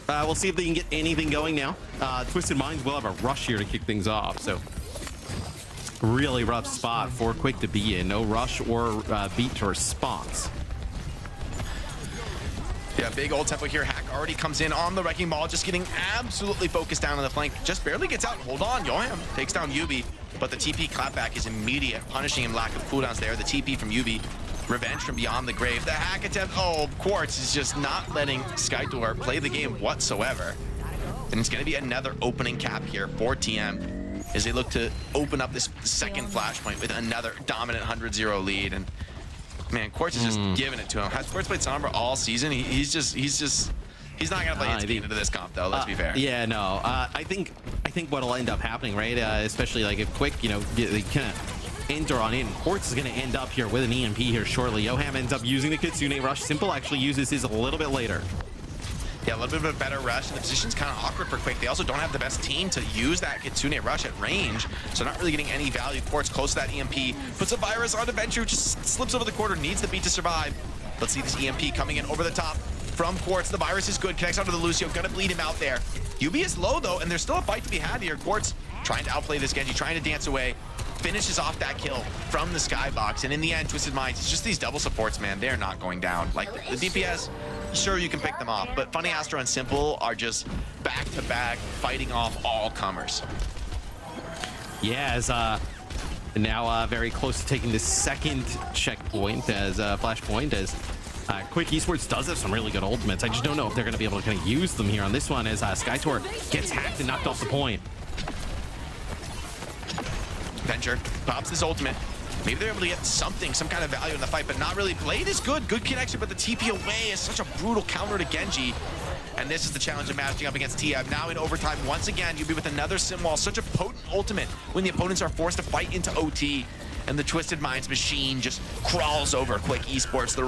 S2: we'll see if they can get anything going now. Twisted Minds will have a rush here to kick things off, so really rough spot for Quick to be in. No rush or beat to response.
S3: Yeah, big old tempo here. Hack already comes in on the wrecking ball, just getting absolutely focused down on the flank. Just barely gets out. Hold on, Yoham takes down Yubi, but the TP clapback is immediate, punishing him. Lack of cooldowns there. The TP from Yubi, revenge from beyond the grave. The hack attempt. Oh, Quartz is just not letting Skydoor play the game whatsoever. And it's going to be another opening cap here for TM as they look to open up this second flashpoint with another dominant 100-0 lead. And man, Quartz is just giving it to him. Has Quartz played Sombra all season? He's not gonna play into this comp though. Let's be fair.
S2: Yeah, no. I think what'll end up happening, right? Especially like if Quick, you know, they kind of enter on in. Quartz is gonna end up here with an EMP here shortly. Yoham ends up using the Kitsune rush. Simple actually uses his a little bit later.
S3: Yeah, a little bit of a better rush, and the position's kind of awkward for Quick. They also don't have the best team to use that Kitsune rush at range, so not really getting any value. Quartz close to that EMP, puts a virus on Adventure, just slips over the corner, needs the beat to survive. Let's see this EMP coming in over the top from Quartz. The virus is good, connects onto the Lucio, gonna bleed him out there. Yubi is low though, and there's still a fight to be had here. Quartz trying to outplay this Genji, trying to dance away, finishes off that kill from the skybox, and in the end, Twisted Minds, it's just these double supports, man. They're not going down. Like the DPS, sure you can pick them off, but Funny Astro and Simple are just back-to-back fighting off all comers.
S2: Yeah, as now very close to taking the second checkpoint as flashpoint, as Quick Esports does have some really good ultimates. I just don't know if they're going to be able to kind of use them here on this one as Skytor gets hacked and knocked off the point.
S3: Venture pops his ultimate. Maybe they're able to get something, some kind of value in the fight, but not really. Blade is good, good connection, but the TP away is such a brutal counter to Genji. And this is the challenge of matching up against TM. Now in overtime, once again, you'll be with another sim wall. Such a potent ultimate when the opponents are forced to fight into OT. And the Twisted Minds machine just crawls over Quick Esports. The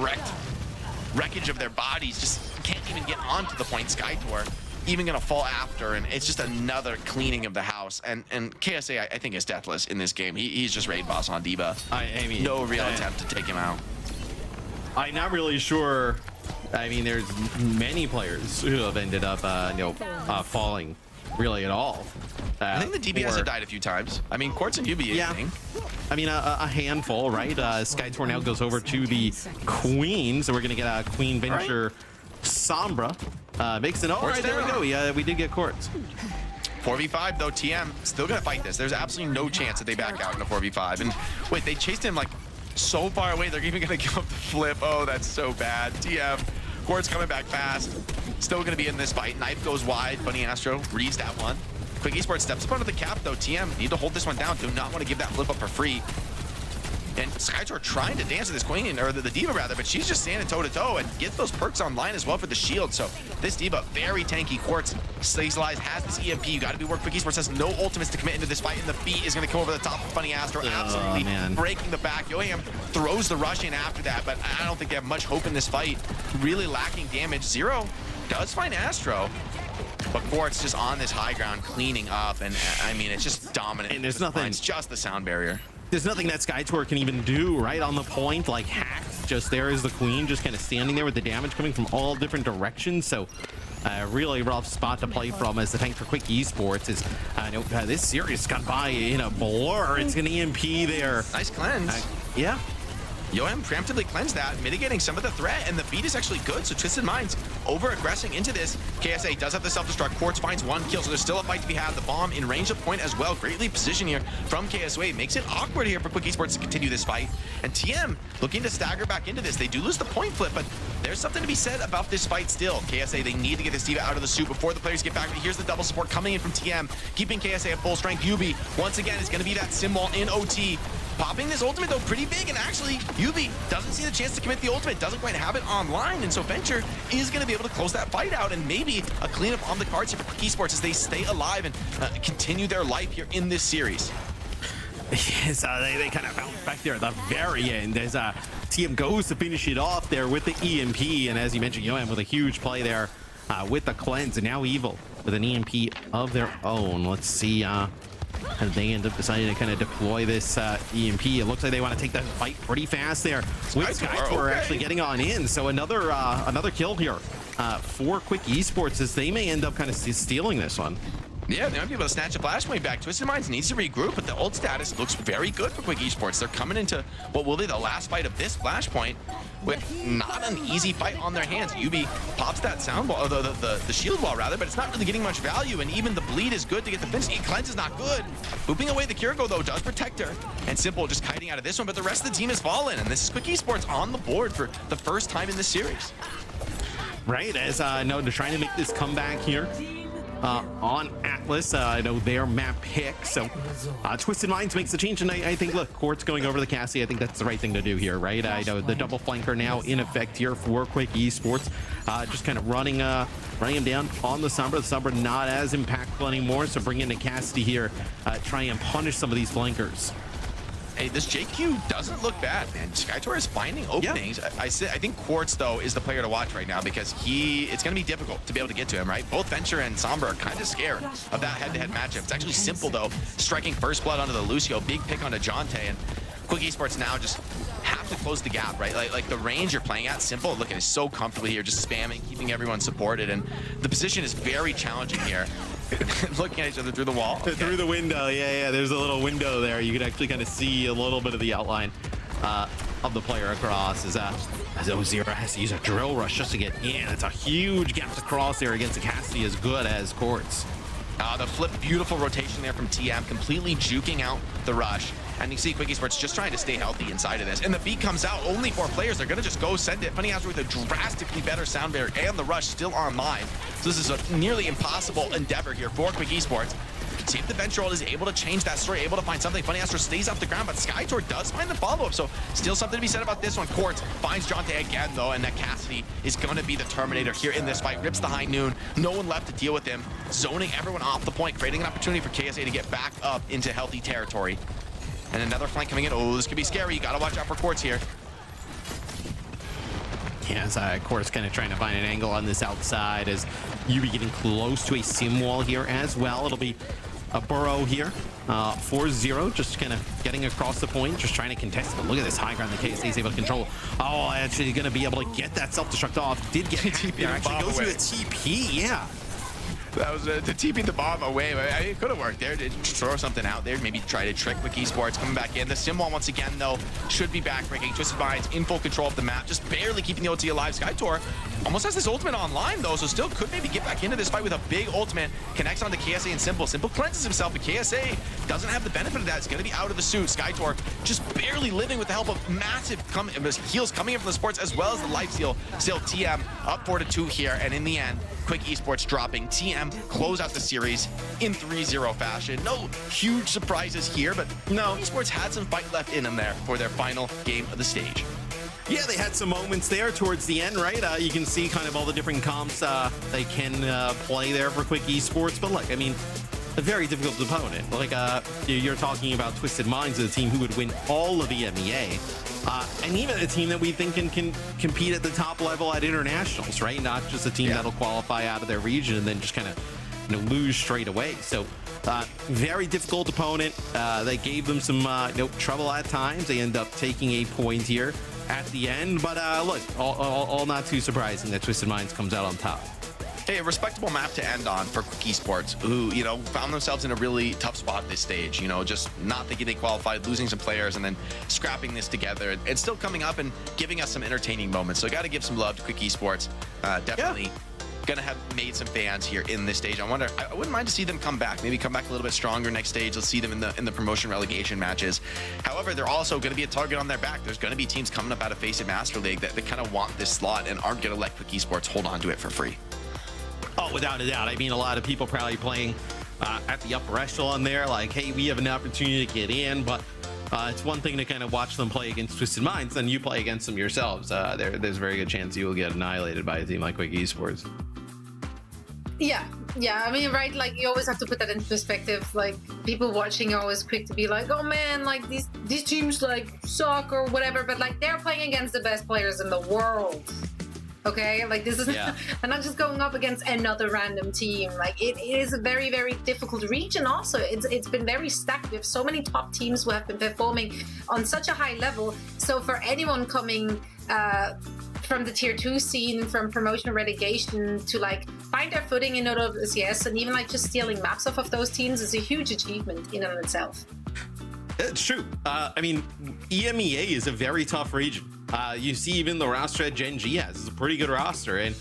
S3: wreckage of their bodies just can't even get onto the point. Skytor even gonna fall after, and it's just another cleaning of the house. And KSA, I think, is deathless in this game. He's just raid boss on D.Va.
S2: I mean,
S3: no real attempt to take him out.
S2: I'm not really sure. I mean, there's many players who have ended up, falling really at all.
S3: I think the DPS have died a few times. I mean, Quartz and UB,
S2: yeah. I mean, a handful, right? SkyTour now goes over to the Queen, so we're gonna get a Queen Venture Sombra. Makes it. All right, there we go. We did get Quartz.
S3: 4v5 though. TM still gonna fight this. There's absolutely no chance that they back out in a 4v5. And wait, they chased him like so far away. They're even gonna give up the flip. Oh, that's so bad. TM. Quartz coming back fast. Still gonna be in this fight. Knife goes wide. Bunny Astro reads that one. Quick Esports steps up under the cap though. TM need to hold this one down. Do not want to give that flip up for free. And SkyTour trying to dance with this Queen, or the D.Va rather, but she's just standing toe to toe and gets those perks online as well for the shield. So this D.Va, very tanky. Quartz stays alive, has this EMP. You got to be work. Quick Esports has no ultimates to commit into this fight, and the beat is going to come over the top of Funny Astro, absolutely breaking the back. Yoham throws the rush in after that, but I don't think they have much hope in this fight. Really lacking damage. Zero does find Astro, but Quartz just on this high ground, cleaning up, and I mean, it's just dominant.
S2: And there's nothing.
S3: It's just the sound barrier.
S2: There's nothing that SkyTour can even do, right? On the point, like hacks, just there is the Queen, just kind of standing there with the damage coming from all different directions. So really rough spot to play from as the tank for Quick Esports is, this series got by in a blur. It's an EMP there.
S3: Nice cleanse.
S2: Yeah.
S3: Yoham preemptively cleansed that, mitigating some of the threat, and the beat is actually good, so Twisted Minds over-aggressing into this. KSA does have the self-destruct. Quartz finds one kill, so there's still a fight to be had. The bomb in range of point as well. Greatly positioned here from KSA. Makes it awkward here for Quick Esports to continue this fight. And TM looking to stagger back into this. They do lose the point flip, but there's something to be said about this fight still. KSA, they need to get this D.Va out of the soup before the players get back. But here's the double support coming in from TM, keeping KSA at full strength. UB, once again, is going to be that symbol in OT. Popping this ultimate, though, pretty big, and actually, UB doesn't see the chance to commit the ultimate, doesn't quite have it online, and so Venture is going to be able to close that fight out, and maybe a cleanup on the cards here for Quick Esports as they stay alive and continue their life here in this series.
S2: Yes, they kind of bounce back there at the very end as TM goes to finish it off there with the EMP, and as you mentioned, Yoham with a huge play there with the cleanse, and now Evil with an EMP of their own. Let's see, and they end up deciding to kind of deploy this EMP. It looks like they want to take that fight pretty fast there with SkyTour actually getting on in. So another kill here for Quick Esports as they may end up kind of stealing this one.
S3: Yeah, they might be able to snatch a flashpoint back. Twisted Minds needs to regroup, but the ult status looks very good for Quick Esports. They're coming into what will be the last fight of this flashpoint with not an easy fight on their hands. UB pops that sound wall, the shield wall rather, but it's not really getting much value, and even the bleed is good to get the finish. Cleanse is not good. Booping away the Kiriko, though, does protect her. And Simple just kiting out of this one, but the rest of the team has fallen, and this is Quick Esports on the board for the first time in this series.
S2: Right, as they're trying to make this comeback here. On Aatlis, I know their map pick, so Twisted Minds makes the change, and I think, look, Quartz going over the Cassie, I think that's the right thing to do here, right? I know the double flanker now in effect here for Quick Esports, just kind of running him down on the Sombra. The Sombra not as impactful anymore, so bring in the Cassidy here, try and punish some of these flankers.
S3: Hey, this JQ doesn't look bad, man. SkyTour is finding openings. Yeah. I think Quartz, though, is the player to watch right now because it's going to be difficult to be able to get to him, right? Both Venture and Sombra are kind of scared of that head-to-head matchup. It's actually Simple, though, striking first blood onto the Lucio. Big pick onto Jonte, and Quick Esports now just have to close the gap, right? Like the range you're playing at, Simple, look, is so comfortably here, just spamming, keeping everyone supported, and the position is very challenging here. Looking at each other through the wall. Okay.
S2: Through the window, yeah. There's a little window there. You can actually kind of see a little bit of the outline of the player across as OZero has to use a drill rush just to get in. It's a huge gap to cross there against a Cassidy as good as Quartz.
S3: The flip, beautiful rotation there from TM, completely juking out the rush. And you see Quick Esports just trying to stay healthy inside of this. And the beat comes out, only 4 players. They're gonna just go send it. Funny Astro with a drastically better sound barrier and the rush still online. So this is a nearly impossible endeavor here for Quick Esports. See if the Venture ult is able to change that story, able to find something. Funny Astro stays off the ground, but SkyTour does find the follow-up. So still something to be said about this one. Quartz finds Jonte again, though, and that Cassidy is gonna be the Terminator here in this fight. Rips the high noon. No one left to deal with him. Zoning everyone off the point, creating an opportunity for KSA to get back up into healthy territory. And another flank coming in. Oh, this could be scary. You gotta watch out for Quartz here.
S2: Yes, of course, kind of trying to find an angle on this outside as you be getting close to a sim wall here as well. It'll be a burrow here. 4-0, just kind of getting across the point, just trying to contest. But look at this high ground the KSA is able to control. Oh, actually going to be able to get that self-destruct off. Did get TP there. Actually goes through the TP, yeah.
S3: That was to TP the bomb away. It could have worked there. To throw something out there, maybe try to trick with Esports coming back in. The sim wall once again though should be backbreaking. Twisted Minds in full control of the map, just barely keeping the OT alive. SkyTour almost has this ultimate online though, so still could maybe get back into this fight with a big ultimate. Connects onto KSA and Simple. Simple cleanses himself, but KSA doesn't have the benefit of that. It's going to be out of the suit. SkyTour just barely living with the help of massive heals coming in from the sports as well as the life steal. Still TM up 4-2 here, and in the end, Quick Esports dropping. TM close out the series in 3-0 fashion. No huge surprises here, but no, Esports had some fight left in them there for their final game of the stage.
S2: Yeah, they had some moments there towards the end, right? You can see kind of all the different comps they can play there for Quick Esports. But look, I mean, a very difficult opponent. Like, you're talking about Twisted Minds, a team who would win all of the EMEA. And even a team that we think can compete at the top level at internationals, right? Not just a team that'll qualify out of their region and then just kind of, you know, lose straight away. So very difficult opponent. They gave them some trouble at times. They end up taking a point here at the end. But look, all not too surprising that Twisted Minds comes out on top.
S3: Hey, a respectable map to end on for Quick Esports, who, you know, found themselves in a really tough spot this stage. You know, just not thinking they qualified, losing some players, and then scrapping this together, and still coming up and giving us some entertaining moments. So I got to give some love to Quick Esports. Definitely gonna have made some fans here in this stage. I wouldn't mind to see them come back, maybe come back a little bit stronger next stage. Let's see them in the promotion relegation matches. However, they're also going to be a target on their back. There's going to be teams coming up out of FACEIT Master League that kind of want this slot and aren't going to let Quick Esports hold on to it for free.
S2: Oh, without a doubt. I mean, a lot of people probably playing at the upper echelon there, like, hey, we have an opportunity to get in, but it's one thing to kind of watch them play against Twisted Minds, then you play against them yourselves. There's a very good chance you will get annihilated by a team like Quick Esports.
S1: Yeah, I mean, right, like, you always have to put that into perspective. Like, people watching are always quick to be like, oh man, like, these teams, like, suck or whatever, but, like, they're playing against the best players in the world. Okay, like, this is they're not just going up against another random team. Like, it is a very, very difficult region. Also, it's been very stacked. We have so many top teams who have been performing on such a high level. So for anyone coming from the tier 2 scene, from promotion relegation, to like find their footing in OWCS and even like just stealing maps off of those teams is a huge achievement in and of itself.
S2: It's true. I mean, EMEA is a very tough region. You see even the roster that Gen G has is a pretty good roster, and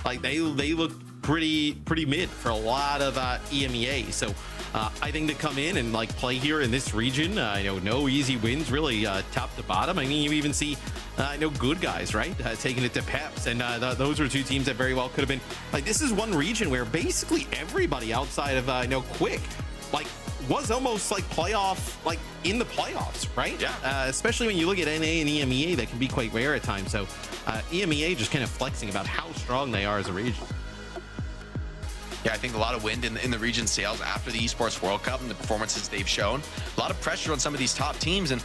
S2: like they look pretty mid for a lot of EMEA. So I think to come in and like play here in this region, no easy wins really, top to bottom. I mean, you even see good guys, right, taking it to Peps, and those were two teams that very well could have been like. This is one region where basically everybody outside of Quick like was almost like playoff, like in the playoffs, right? Yeah. Especially when you look at NA and EMEA, that can be quite rare at times. So EMEA just kind of flexing about how strong they are as a region.
S3: Yeah, I think a lot of wind in the region sails after the Esports World Cup and the performances they've shown. A lot of pressure on some of these top teams. And,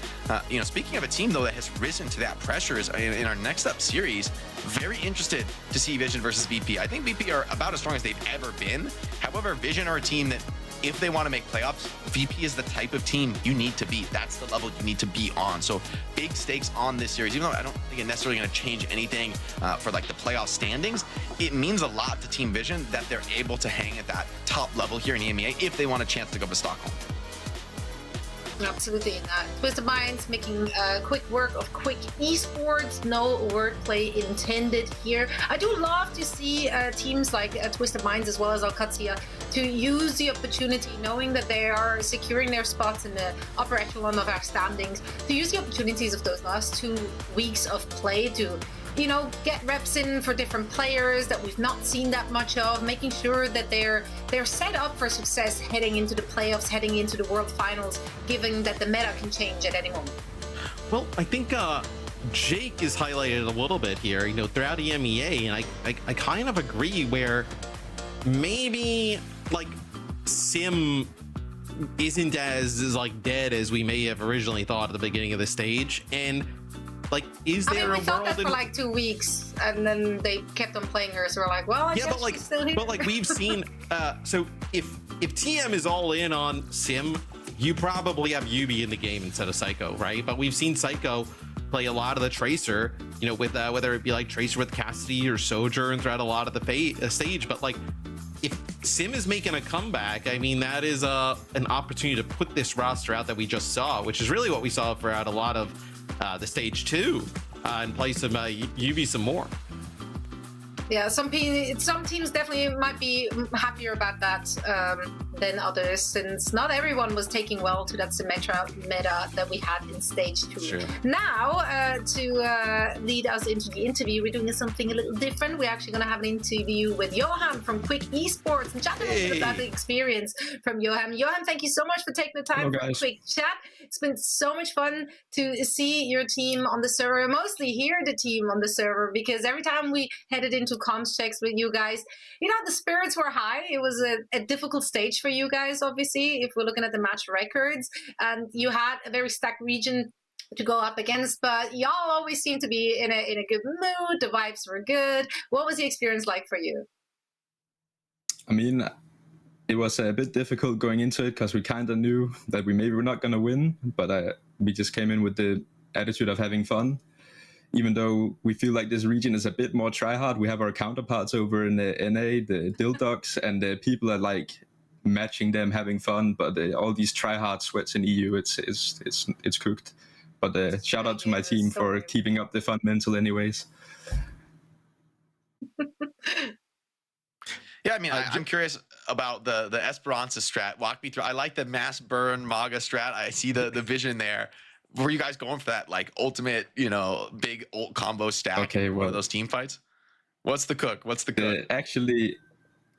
S3: speaking of a team, though, that has risen to that pressure is in our next up series, very interested to see Vision versus VP. I think VP are about as strong as they've ever been. However, Vision are a team that, if they want to make playoffs, VP is the type of team you need to beat. That's the level you need to be on. So big stakes on this series. Even though I don't think it's necessarily going to change anything for like the playoff standings, it means a lot to Team Vision that they're able to hang at that top level here in EMEA if they want a chance to go to Stockholm.
S1: Absolutely. Twisted Minds making quick work of Quick Esports. No wordplay intended here. I do love to see teams like Twisted Minds as well as Alcatia to use the opportunity, knowing that they are securing their spots in the upper echelon of our standings, to use the opportunities of those last 2 weeks of play to get reps in for different players that we've not seen that much of, making sure that they're set up for success heading into the playoffs, heading into the World Finals, given that the meta can change at any moment.
S2: Well, I think Jake is highlighted a little bit here, throughout EMEA, and I kind of agree where maybe like Sim isn't as like dead as we may have originally thought at the beginning of the stage, and Like, is there
S1: we
S2: a
S1: thought
S2: world
S1: that for like 2 weeks, and then they kept on playing her, so we're like, well, I guess she's still here.
S2: but like we've seen, so if TM is all in on Sim, you probably have Yubi in the game instead of Psycho, right? But we've seen Psycho play a lot of the Tracer, you know, with whether it be like Tracer with Cassidy or Sojourn throughout a lot of the stage. But like, if Sim is making a comeback, I mean, that is an opportunity to put this roster out that we just saw, which is really what we saw throughout a lot of the stage 2, and play some Yubi some more.
S1: Yeah, some teams definitely might be happier about that than others, since not everyone was taking well to that Symmetra meta that we had in stage 2.
S2: Sure.
S1: Now, to lead us into the interview, we're doing something a little different. We're actually going to have an interview with Johan from Quick Esports and chat a little bit about the experience from Johan. Johan, thank you so much for taking the time for a quick chat. It's been so much fun to see your team on the server, mostly hear the team on the server, because every time we headed into comms checks with you guys, you know, the spirits were high. It was a difficult stage for you guys, obviously, if we're looking at the match records, and you had a very stacked region to go up against, but y'all always seem to be in a good mood. The vibes were good. What was the experience like for you?
S4: I mean, it was a bit difficult going into it because we kind of knew that we maybe were not going to win, but we just came in with the attitude of having fun. Even though we feel like this region is a bit more tryhard, we have our counterparts over in the NA, the Dildogs, and the people are like matching them, having fun. But all these tryhard sweats in EU, it's cooked. But shout out to my team for keeping up the fundamental, anyways.
S3: Yeah, I mean, I'm curious about the Esperança strat. Walk me through. I like the mass burn Maga strat. I see the vision there. Were you guys going for that like ultimate, you know, big ult combo stack?
S4: Okay,
S3: one of those team fights? What's the cook?
S4: Actually,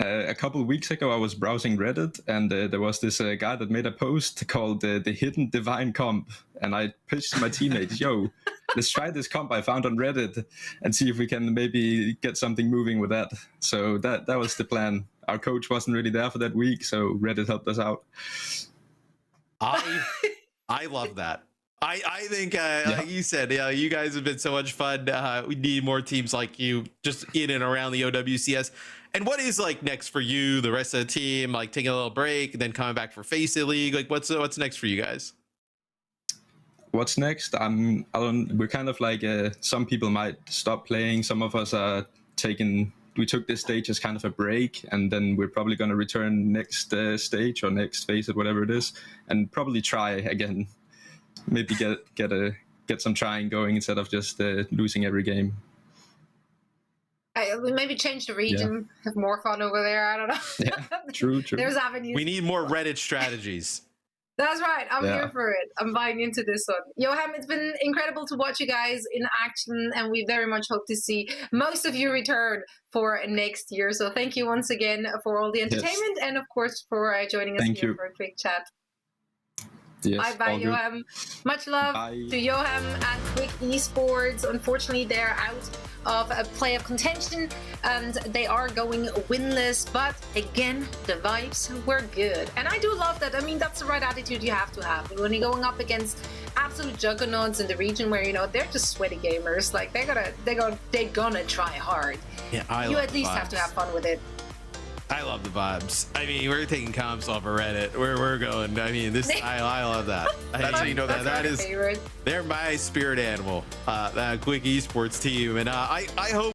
S4: a couple of weeks ago, I was browsing Reddit, and there was this guy that made a post called the Hidden Divine Comp, and I pitched to my teammates, yo, let's try this comp I found on Reddit and see if we can maybe get something moving with that. So that was the plan. Our coach wasn't really there for that week, so Reddit helped us out.
S2: I love that. I think, like you said, you guys have been so much fun. We need more teams like you just in and around the OWCS. And what is like next for you, the rest of the team, like taking a little break and then coming back for FACEIT League? Like what's next for you guys?
S4: What's next? We're kind of like, some people might stop playing. Some of us are we took this stage as kind of a break, and then we're probably going to return next stage or next FACEIT, whatever it is, and probably try again. Maybe get some trying going instead of just losing every game.
S1: Maybe change the region, have more fun over there. I don't know.
S4: Yeah, true.
S1: There's avenues.
S2: We need more Reddit strategies.
S1: That's right. I'm here for it. I'm buying into this one. Johan, it's been incredible to watch you guys in action, and we very much hope to see most of you return for next year. So thank you once again for all the entertainment, and of course for joining us here for a quick chat.
S4: Yes,
S1: bye, Johan. Much love to Johan and Quick Esports. Unfortunately, they're out of a play of contention and they are going winless. But again, the vibes were good. And I do love that. I mean, that's the right attitude you have to have. When you're going up against absolute juggernauts in the region where, you know, they're just sweaty gamers. Like, they're gonna try hard.
S2: Yeah,
S1: you at least have to have fun with it.
S2: I love the vibes. I mean, we're taking comps off of Reddit. We're going. I mean, this. I love that.
S3: That's how you know
S2: that is. They're my spirit animal. That Quick Esports team, and I hope.